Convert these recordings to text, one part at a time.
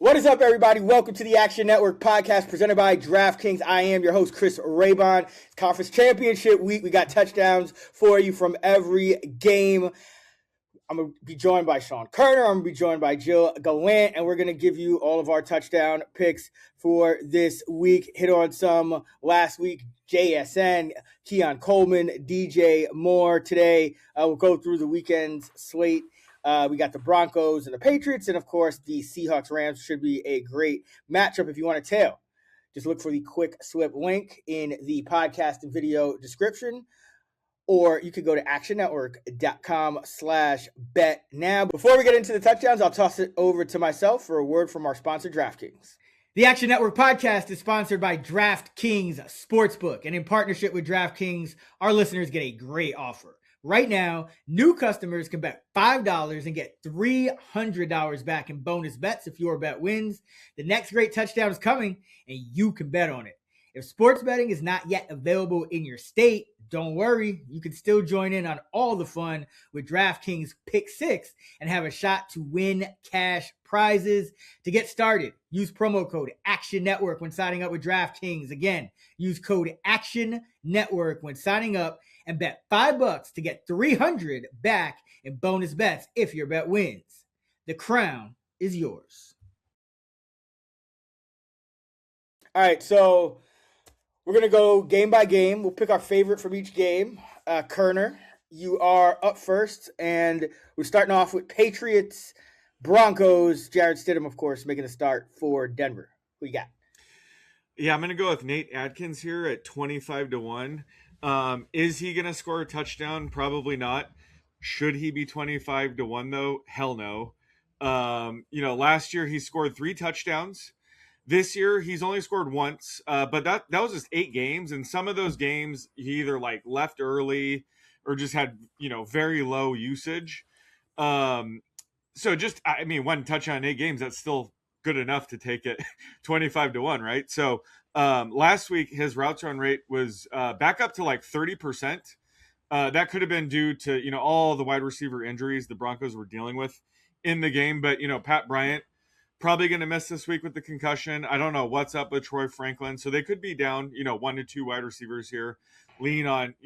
What is up, everybody? Welcome to the Action Network podcast presented by DraftKings. I am your host, Chris Raybon. It's conference championship week. We got touchdowns for you from every game. I'm going to be joined by Sean Koerner. I'm going to be joined by Gilles Gallant, and we're going to give you all of our touchdown picks for this week. Hit on some last week, JSN, Keon Coleman, DJ Moore. Today, we'll go through the weekend's slate. We got the Broncos and the Patriots, and of course, the Seahawks-Rams should be a great matchup if you want to tail. Just look for the quick slip link in the podcast and video description, or you could go to actionnetwork.com/bet now. Before we get into the touchdowns, I'll toss it over to myself for a word from our sponsor, DraftKings. The Action Network podcast is sponsored by DraftKings Sportsbook, and in partnership with DraftKings, our listeners get a great offer. Right now, new customers can bet $5 and get $300 back in bonus bets if your bet wins. The next great touchdown is coming, and you can bet on it. If sports betting is not yet available in your state, don't worry. You can still join in on all the fun with DraftKings Pick 6 and have a shot to win cash prizes. To get started, use promo code Action Network when signing up with DraftKings. Again, use code Action Network when signing up and bet $5 to get $300 back in bonus bets if your bet wins. The crown is yours. All right, so we're going to go game by game. We'll pick our favorite from each game. Koerner, you are up first, and we're starting off with Patriots, Broncos. Jarrett Stidham, of course, making a start for Denver. Who you got? Yeah, I'm going to go with Nate Adkins here at 25-1. Is he going to score a touchdown? Probably not. Should he be 25-1 though? Hell no. Last year he scored 3 touchdowns. This year he's only scored once. But that was just 8 games, and some of those games he either left early or just had very low usage. So one touchdown in 8 games, that's still good enough to take it 25-1, right? So last week his routes run rate was back up to 30%. That could have been due to all the wide receiver injuries the Broncos were dealing with in the game, but Pat Bryant probably going to miss this week with the concussion. I don't know what's up with Troy Franklin, so they could be down 1 to 2 wide receivers here, lean on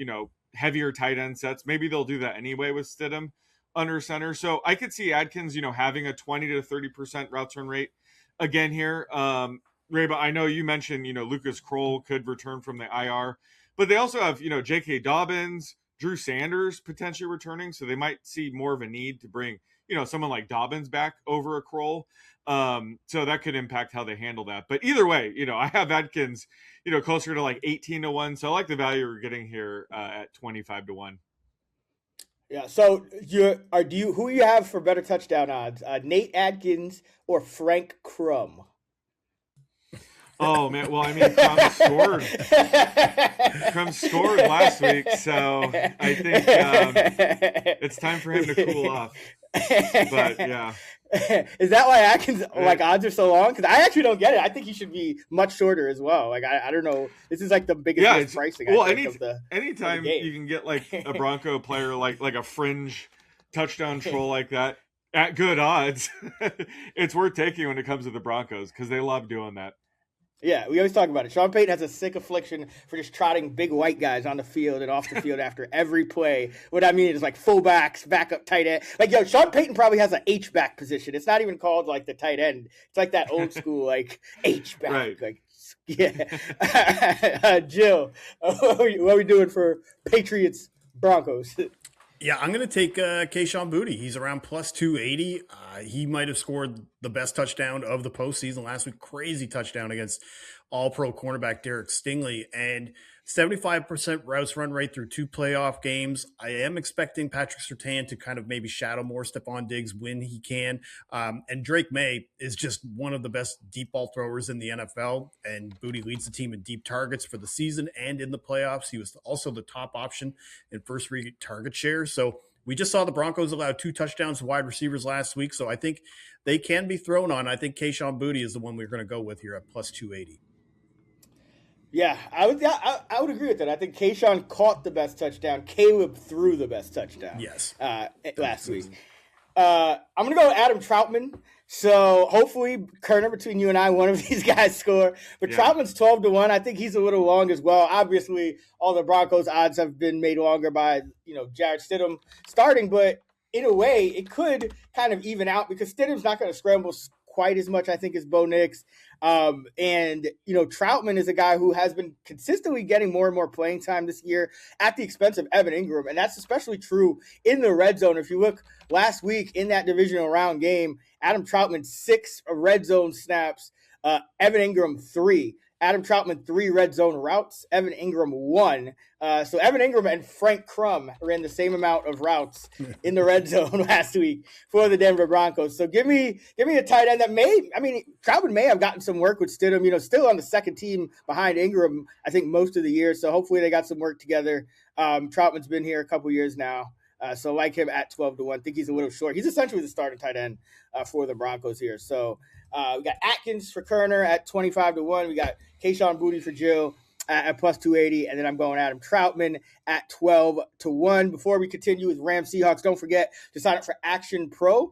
heavier tight end sets. Maybe they'll do that anyway with Stidham under center. So I could see Adkins having a 20 to 30% routes run rate again here. Rayba, I know you mentioned, Lucas Kroll could return from the IR, but they also have, J.K. Dobbins, Drew Sanders potentially returning, so they might see more of a need to bring, someone like Dobbins back over a Kroll. So that could impact how they handle that. But either way, I have Adkins, closer to 18-1, so I like the value we're getting here at 25-1. Yeah, so who you have for better touchdown odds? Nate Adkins or Frank Crum? Oh man, well Crum scored last week, so I think it's time for him to cool off. But yeah, is that why Atkins odds are so long? Because I actually don't get it. I think he should be much shorter as well. I don't know. This is the biggest pricing. Anytime you can get a Bronco player like a fringe touchdown troll like that at good odds, it's worth taking when it comes to the Broncos because they love doing that. Yeah, we always talk about it. Sean Payton has a sick affliction for just trotting big white guys on the field and off the field after every play. What I mean is fullbacks, backup tight end. Sean Payton probably has an H-back position. It's not even called the tight end. It's that old school H-back. Right. Yeah. Jill, what are we doing for Patriots Broncos? Yeah, I'm going to take Kayshon Boutte. He's around plus 280. He might have scored the best touchdown of the postseason last week. Crazy touchdown against all-pro cornerback Derek Stingley. And 75% routes run rate through 2 playoff games. I am expecting Patrick Surtain to kind of maybe shadow more Stephon Diggs when he can. And Drake May is just one of the best deep ball throwers in the NFL. And Boutte leads the team in deep targets for the season and in the playoffs. He was also the top option in first read target share. So we just saw the Broncos allow 2 touchdowns to wide receivers last week. So I think they can be thrown on. I think Kayshon Boutte is the one we're going to go with here at plus 280. Yeah, I would agree with that. I think Kayshon caught the best touchdown. Caleb threw the best touchdown. Yes. Last week. I'm going to go with Adam Troutman. So hopefully, Koerner, between you and I, one of these guys score. But Yeah. Troutman's 12-1. I think he's a little long as well. Obviously, all the Broncos odds have been made longer by Jarrett Stidham starting, but in a way, it could kind of even out because Stidham's not going to scramble quite as much, I think, as Bo Nix. And Troutman is a guy who has been consistently getting more and more playing time this year at the expense of Evan Ingram, and that's especially true in the red zone. If you look last week in that divisional round game, Adam Troutman 6 red zone snaps, Evan Ingram 3. Adam Troutman 3 red zone routes, Evan Ingram 1. So Evan Ingram and Frank Crum ran the same amount of routes in the red zone last week for the Denver Broncos. So give me a tight end that Troutman may have gotten some work with Stidham, still on the second team behind Ingram, I think, most of the year. So hopefully they got some work together. Troutman's been here a couple years now. So like him at 12-1. I think he's a little short. He's essentially the starting tight end for the Broncos here. So we got Atkins for Koerner at 25-1. We got Kayshon Boutte for Gilles at plus 280. And then I'm going Adam Troutman at 12-1. Before we continue with Rams Seahawks, don't forget to sign up for Action Pro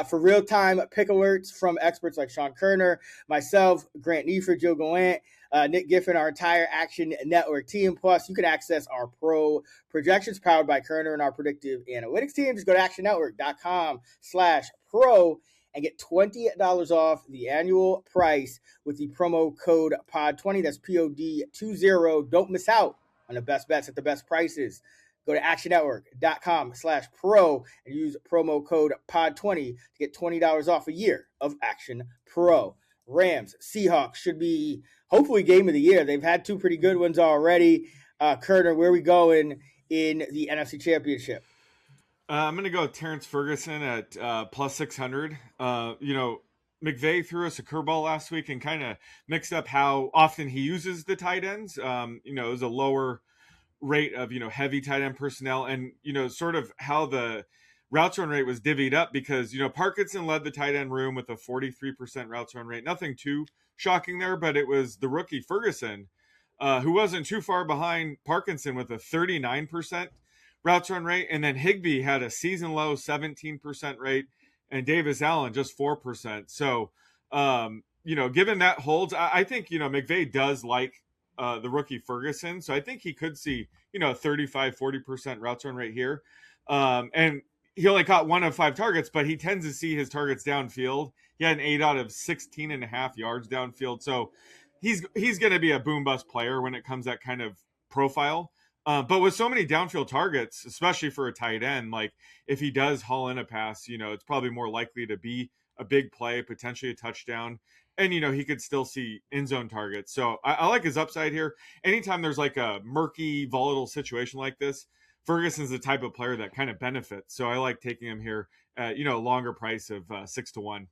for real-time pick alerts from experts like Sean Koerner, myself, Grant Neiford, Gilles Gallant, Nick Giffen, our entire Action Network team. Plus, you can access our pro projections powered by Koerner and our predictive analytics team. Just go to actionnetwork.com/pro and get $20 off the annual price with the promo code POD20. That's POD20. Don't miss out on the best bets at the best prices. Go to actionnetwork.com/pro and use promo code POD20 to get $20 off a year of Action Pro. Rams, Seahawks should be hopefully game of the year. They've had two pretty good ones already. Koerner, where are we going in the NFC Championship? I'm going to go with Terrence Ferguson at plus 600. McVay threw us a curveball last week and kind of mixed up how often he uses the tight ends. It was a lower rate of, heavy tight end personnel and, sort of how the routes run rate was divvied up because, Parkinson led the tight end room with a 43% routes run rate. Nothing too shocking there, but it was the rookie Ferguson who wasn't too far behind Parkinson with a 39% routes run rate. And then Higbee had a season low 17% rate and Davis Allen just 4%. So, given that holds, I think, McVay does like the rookie Ferguson. So I think he could see, 35-40% routes run rate here. And he only caught 1 of 5 targets, but he tends to see his targets downfield. He had an 8 out of 16.5 yards downfield. So he's going to be a boom bust player when it comes that kind of profile. But with so many downfield targets, especially for a tight end, like if he does haul in a pass, it's probably more likely to be a big play, potentially a touchdown. And, he could still see end zone targets. So I like his upside here. Anytime there's like a murky, volatile situation like this, Ferguson's the type of player that kind of benefits. So I like taking him here at, a longer price of 6-1.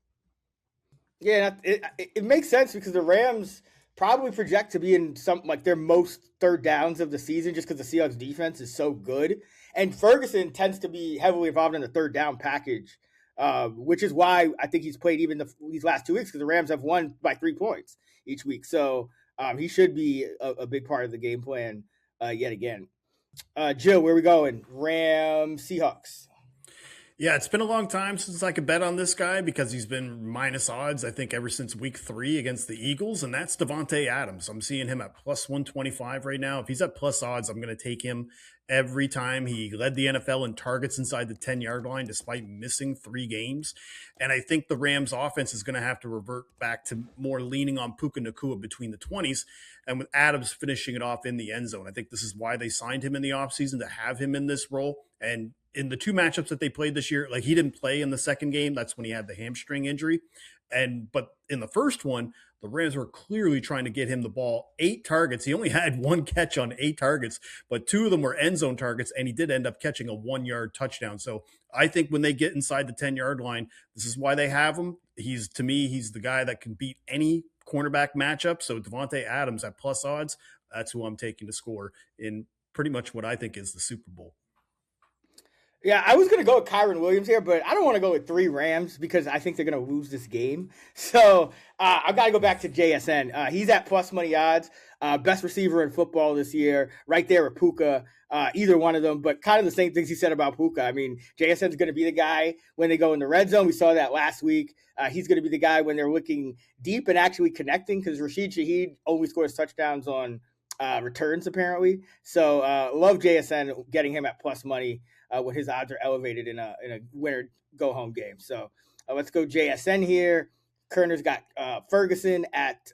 Yeah, it makes sense because the Rams probably project to be in some like their most third downs of the season just because the Seahawks defense is so good. And Ferguson tends to be heavily involved in the third down package, which is why I think he's played even these last 2 weeks because the Rams have won by 3 points each week. So he should be a big part of the game plan yet again. Gilles, where are we going? Rams, Seahawks. Yeah, it's been a long time since I could bet on this guy because he's been minus odds, I think, ever since week 3 against the Eagles, and that's Davante Adams. I'm seeing him at plus 125 right now. If he's at plus odds, I'm going to take him every time. He led the NFL in targets inside the 10-yard line despite missing 3 games. And I think the Rams offense is going to have to revert back to more leaning on Puka Nacua between the 20s and with Adams finishing it off in the end zone. I think this is why they signed him in the offseason, to have him in this role. And in the 2 matchups that they played this year, like he didn't play in the second game. That's when he had the hamstring injury. But in the first one, the Rams were clearly trying to get him the ball. 8 targets. He only had 1 catch on 8 targets, but 2 of them were end zone targets, and he did end up catching a 1-yard touchdown. So I think when they get inside the 10-yard line, this is why they have him. To me, he's the guy that can beat any cornerback matchup. So Davante Adams at plus odds, that's who I'm taking to score in pretty much what I think is the Super Bowl. Yeah, I was going to go with Kyron Williams here, but I don't want to go with 3 Rams because I think they're going to lose this game. So I've got to go back to JSN. He's at plus money odds. Best receiver in football this year, right there with Puka. Either one of them, but kind of the same things he said about Puka. I mean, JSN's going to be the guy when they go in the red zone. We saw that last week. He's going to be the guy when they're looking deep and actually connecting because Rashid Shaheed only scores touchdowns on returns, apparently. So love JSN, getting him at plus money when his odds are elevated in a winner go home game. So let's go JSN here. Koerner's got Ferguson at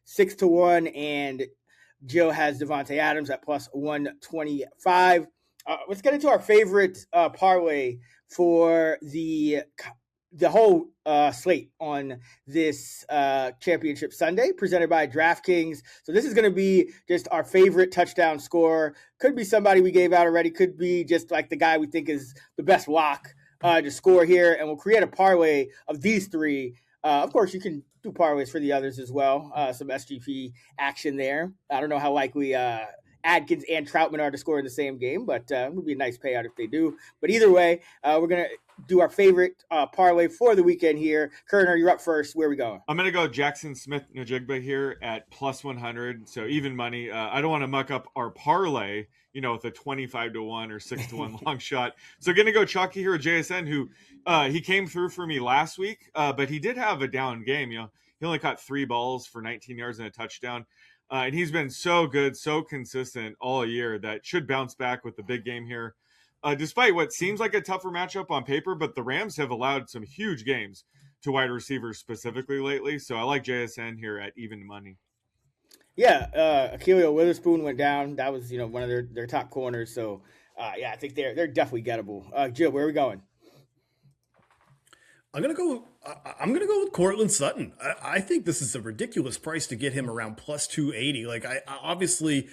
6-1, and Jill has Devontae Adams at plus 125. Let's get into our favorite parlay for the whole slate on this championship Sunday, presented by DraftKings. So this is going to be just our favorite touchdown scorer. Could be somebody we gave out already. Could be just like the guy we think is the best lock to score here. And we'll create a parlay of these 3. Of course, you can do parlays for the others as well. Some SGP action there. I don't know how likely Adkins and Troutman are to score in the same game, but it would be a nice payout if they do. But either way, we're going to do our favorite parlay for the weekend here. Koerner, you're up first. Where are we going? I'm going to go Jackson Smith-Njigba here at plus 100. So even money. I don't want to muck up our parlay, with a 25-1 or 6-1 long shot. So going to go chalky here with JSN, who he came through for me last week, but he did have a down game. He only caught 3 balls for 19 yards and a touchdown. And he's been so good, so consistent all year that should bounce back with the big game here. Despite what seems like a tougher matchup on paper, but the Rams have allowed some huge games to wide receivers specifically lately. So I like JSN here at even money. Yeah, Akilio Witherspoon went down. That was, one of their top corners. So, yeah, I think they're definitely gettable. Jill, where are we going? I'm gonna go with Courtland Sutton. I think this is a ridiculous price to get him around plus 280. Like, I obviously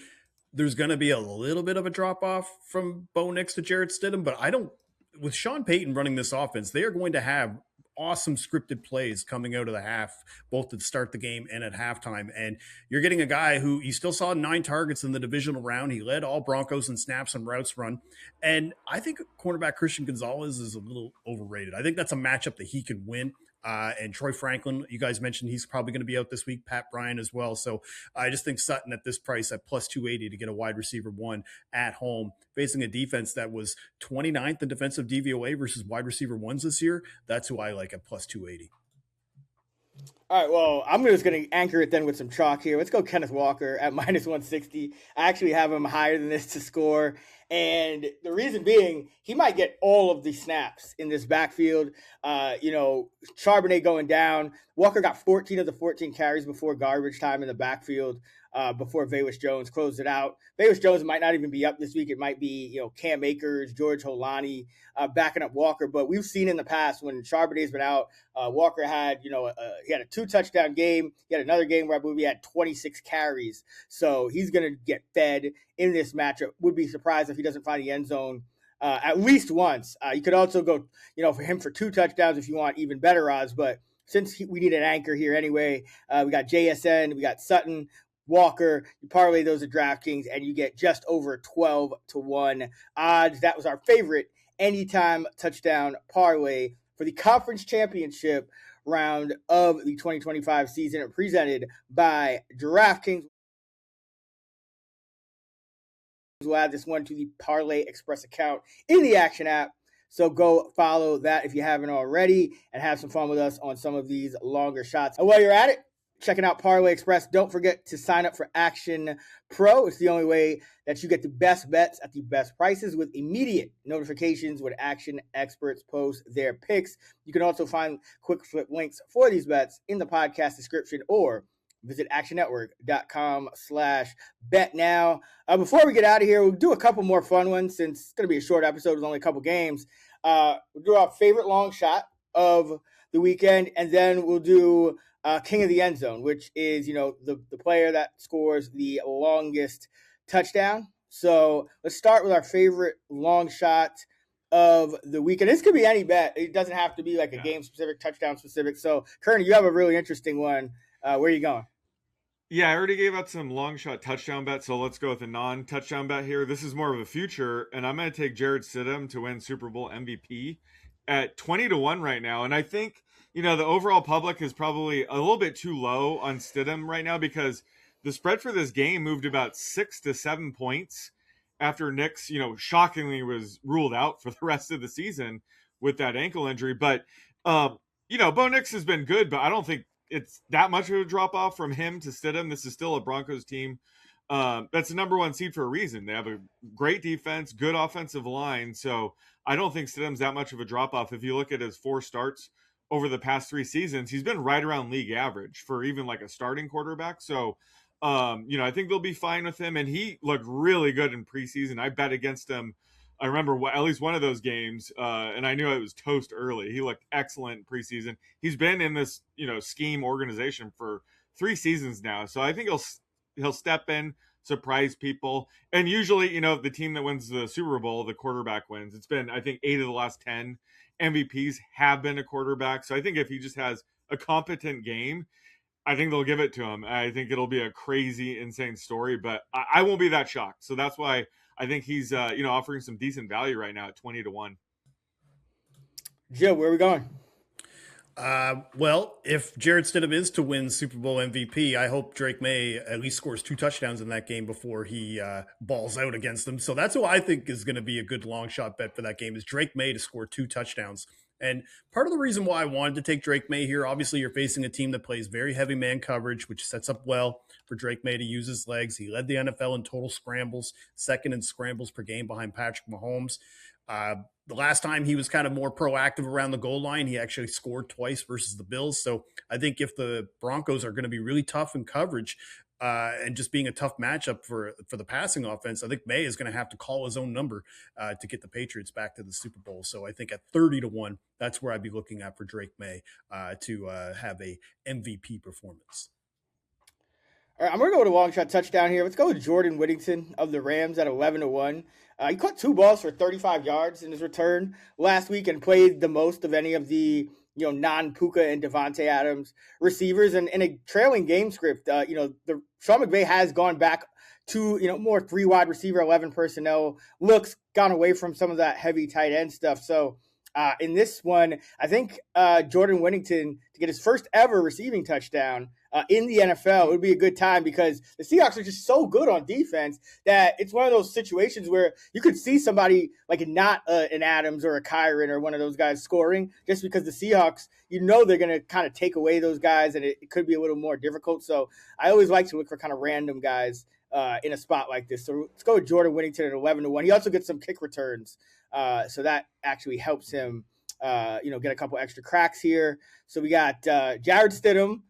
there's gonna be a little bit of a drop off from Bo Nix to Jarrett Stidham, but I don't. With Sean Payton running this offense, they are going to have awesome scripted plays coming out of the half, both to start the game and at halftime. And you're getting a guy who you still saw 9 targets in the divisional round. He led all Broncos in snaps and routes run. And I think cornerback Christian Gonzalez is a little overrated. I think that's a matchup that he can win. And Troy Franklin, you guys mentioned he's probably going to be out this week. Pat Bryant as well. So I just think Sutton at this price at plus 280 to get a wide receiver 1 at home, facing a defense that was 29th in defensive DVOA versus wide receiver 1s this year. That's who I like at plus 280. All right, well, I'm just going to anchor it then with some chalk here. Let's go Kenneth Walker at minus 160. I actually have him higher than this to score. And the reason being, he might get all of the snaps in this backfield. Charbonnet going down. Walker got 14 of the 14 carries before garbage time in the backfield before Velus Jones closed it out. Velus Jones might not even be up this week. It might be, Cam Akers, George Holani backing up Walker. But we've seen in the past when Charbonnet's been out, Walker had, he had a 2-touchdown game. He had another game where I believe he had 26 carries. So he's going to get fed in this matchup. Would be surprised if he doesn't find the end zone at least once. You could also go, for him for 2 touchdowns if you want even better odds. But since we need an anchor here anyway, we got JSN, we got Sutton, Walker. You parlay those at DraftKings, and you get just over 12-1 odds. That was our favorite anytime touchdown parlay for the conference championship round of the 2025 season, presented by DraftKings. We'll add this one to the Parlay Express account in the Action app. So go follow that if you haven't already and have some fun with us on some of these longer shots. And while you're at it, checking out Parlay Express, don't forget to sign up for Action Pro. It's the only way that you get the best bets at the best prices with immediate notifications when Action experts post their picks. You can also find quick flip links for these bets in the podcast description or visit actionnetwork.com/bet now. Before we get out of here, we'll do a couple more fun ones since it's going to be a short episode with only a couple games. We'll do our favorite long shot of the weekend, and then we'll do King of the End Zone, which is, the player that scores the longest touchdown. So let's start with our favorite long shot of the weekend. This could be any bet. It doesn't have to be like a game-specific, touchdown-specific. So, Koerner, you have a really interesting one. Where are you going? Yeah, I already gave out some long shot touchdown bets, so let's go with a non-touchdown bet here. This is more of a future, and I'm going to take Jared Stidham to win Super Bowl MVP at 20-1 right now. And I think, the overall public is probably a little bit too low on Stidham right now because the spread for this game moved about 6 to 7 points after Nix, shockingly was ruled out for the rest of the season with that ankle injury. But, Bo Nix has been good, but I don't think it's that much of a drop off from him to Stidham. This is still a Broncos team that's the number one seed for a reason. They have a great defense, good offensive line. So I don't think Stidham's that much of a drop off. If you look at his 4 starts over the past 3 seasons, he's been right around league average for even like a starting quarterback. So, I think they'll be fine with him. And he looked really good in preseason. I bet against him. I remember at least one of those games, and I knew it was toast early. He looked excellent in preseason. He's been in this, scheme organization for 3 seasons now, so I think he'll step in, surprise people, and usually, the team that wins the Super Bowl, the quarterback wins. It's been, I think, 8 of the last 10 MVPs have been a quarterback. So I think if he just has a competent game, I think they'll give it to him. I think it'll be a crazy, insane story, but I won't be that shocked. So that's why I think he's, offering some decent value right now at 20-1. Gilles, where are we going? Well, if Jared Stidham is to win Super Bowl MVP, I hope Drake May at least scores 2 touchdowns in that game before he balls out against them. So that's who I think is going to be a good long shot bet for that game is Drake May to score 2 touchdowns. And part of the reason why I wanted to take Drake May here, obviously you're facing a team that plays very heavy man coverage, which sets up well for Drake May to use his legs. He led the NFL in total scrambles, second in scrambles per game behind Patrick Mahomes. The last time he was kind of more proactive around the goal line, he actually scored twice versus the Bills. So I think if the Broncos are going to be really tough in coverage and just being a tough matchup for the passing offense, I think May is going to have to call his own number to get the Patriots back to the Super Bowl. So I think at 30-1, that's where I'd be looking at for Drake May to have a MVP performance. All right, I'm going to go with a long shot touchdown here. Let's go with Jordan Whittington of the Rams at 11-1. He caught 2 balls for 35 yards in his return last week and played the most of any of the non-Puka and Devontae Adams receivers. And in a trailing game script, the Sean McVay has gone back to more 3 wide receiver, 11 personnel looks, gone away from some of that heavy tight end stuff. So in this one, I think Jordan Whittington to get his first ever receiving touchdown in the NFL, it would be a good time because the Seahawks are just so good on defense that it's one of those situations where you could see somebody like not an Adams or a Kyron or one of those guys scoring just because the Seahawks, they're going to kind of take away those guys and it could be a little more difficult. So I always like to look for kind of random guys in a spot like this. So let's go with Jordan Whittington at 11-1. He also gets some kick returns. So that actually helps him, get a couple extra cracks here. So we got Jared Stidham,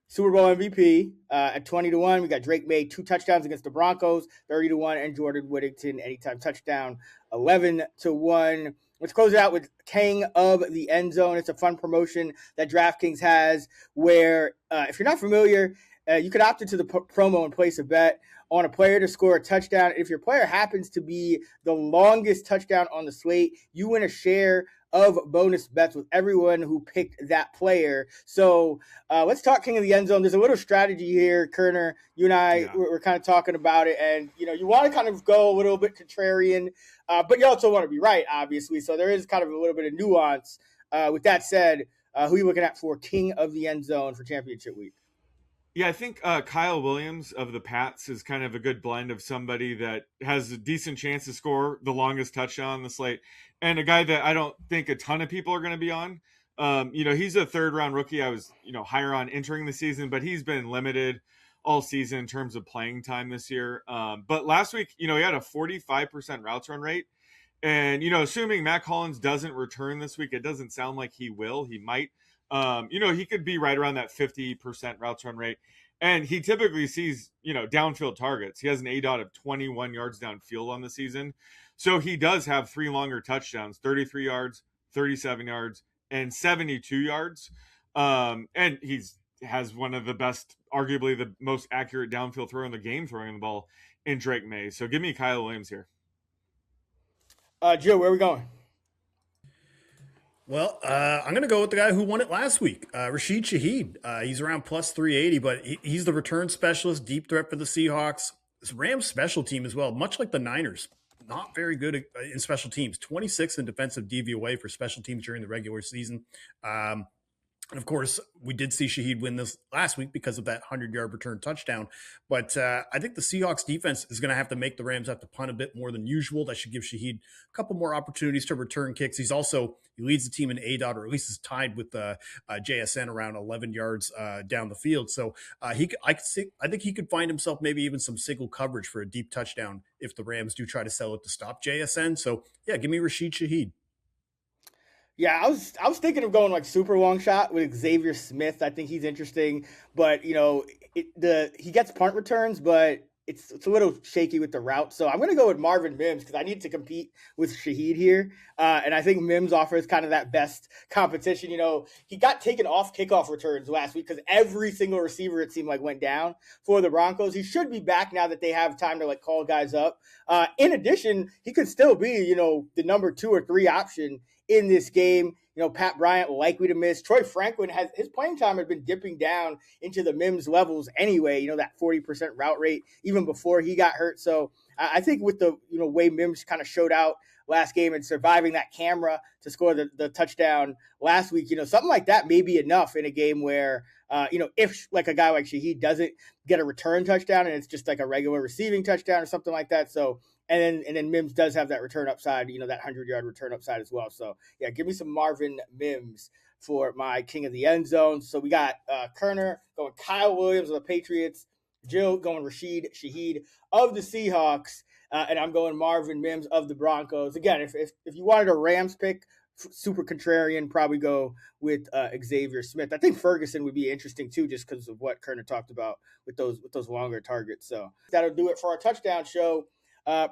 Super Bowl MVP at 20-1. We got Drake May, 2 touchdowns against the Broncos, 30-1, and Jordan Whittington, anytime touchdown, 11-1. Let's close it out with King of the End Zone. It's a fun promotion that DraftKings has where, if you're not familiar, you could opt into the promo and place a bet on a player to score a touchdown. If your player happens to be the longest touchdown on the slate, you win a share of bonus bets with everyone who picked that player. So let's talk King of the End Zone. There's a little strategy here, Koerner. You and I, we're kind of talking about it. And, you want to kind of go a little bit contrarian, but you also want to be right, obviously. So there is kind of a little bit of nuance. With that said, who are you looking at for King of the End Zone for championship week? Yeah, I think Kyle Williams of the Pats is kind of a good blend of somebody that has a decent chance to score the longest touchdown on the slate and a guy that I don't think a ton of people are going to be on. He's a 3rd-round rookie. I was, higher on entering the season, but he's been limited all season in terms of playing time this year. But last week, he had a 45% routes run rate. And, assuming Matt Collins doesn't return this week, it doesn't sound like he will. He might. He could be right around that 50% routes run rate. And he typically sees, downfield targets. He has an ADOT of 21 yards downfield on the season. So he does have 3 longer touchdowns, 33 yards, 37 yards, and 72 yards. And has one of the best, arguably the most accurate downfield throw in the game throwing the ball in Drake May. So give me Kyle Williams here. Joe, where are we going? Well, I'm going to go with the guy who won it last week, Rashid Shaheed. He's around plus 380, but he's the return specialist, deep threat for the Seahawks. This Rams special team as well, much like the Niners, not very good in special teams. 26th in defensive DVOA for special teams during the regular season. And of course, we did see Shaheed win this last week because of that 100-yard return touchdown. But I think the Seahawks defense is going to have to make the Rams have to punt a bit more than usual. That should give Shaheed a couple more opportunities to return kicks. He leads the team in ADOT, or at least is tied with JSN around 11 yards down the field. So I think he could find himself maybe even some single coverage for a deep touchdown if the Rams do try to sell it to stop JSN. So yeah, give me Rashid Shaheed. Yeah, I was thinking of going like super long shot with Xavier Smith. I think he's interesting, but he gets punt returns, but it's a little shaky with the route. So I'm going to go with Marvin Mims because I need to compete with Shaheed here, and I think Mims offers kind of that best competition. He got taken off kickoff returns last week because every single receiver it seemed like went down for the Broncos. He should be back now that they have time to like call guys up. In addition, he could still be the number 2 or 3 option in this game. Pat Bryant likely to miss. Troy Franklin his playing time had been dipping down into the Mims levels anyway, that 40% route rate even before he got hurt. So I think with the way Mims kind of showed out last game and surviving that camera to score the touchdown last week, something like that may be enough in a game where if like a guy like Shaheed doesn't get a return touchdown and it's just like a regular receiving touchdown or something like that. So And then Mims does have that return upside, that 100-yard return upside as well. So, yeah, give me some Marvin Mims for my king of the end zone. So we got Koerner going Kyle Williams of the Patriots, Gilles going Rashid Shaheed of the Seahawks, and I'm going Marvin Mims of the Broncos. Again, if you wanted a Rams pick, super contrarian, probably go with Xavier Smith. I think Ferguson would be interesting too, just because of what Koerner talked about with those longer targets. So that'll do it for our touchdown show.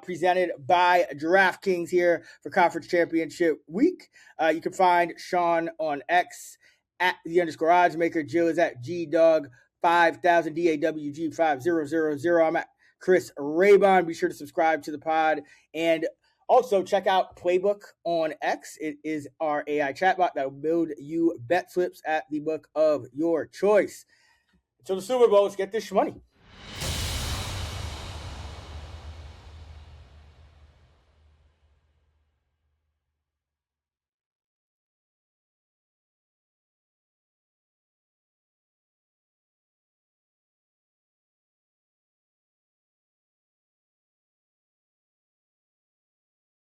Presented by DraftKings here for Conference Championship Week. You can find Sean on X at @the_oddsmaker. Jill is at GDog5000, DAWG5000. I'm at Chris Raybon. Be sure to subscribe to the pod. And also check out Playbook on X. It is our AI chatbot that will build you bet slips at the book of your choice. Until the Super Bowl, let's get this money.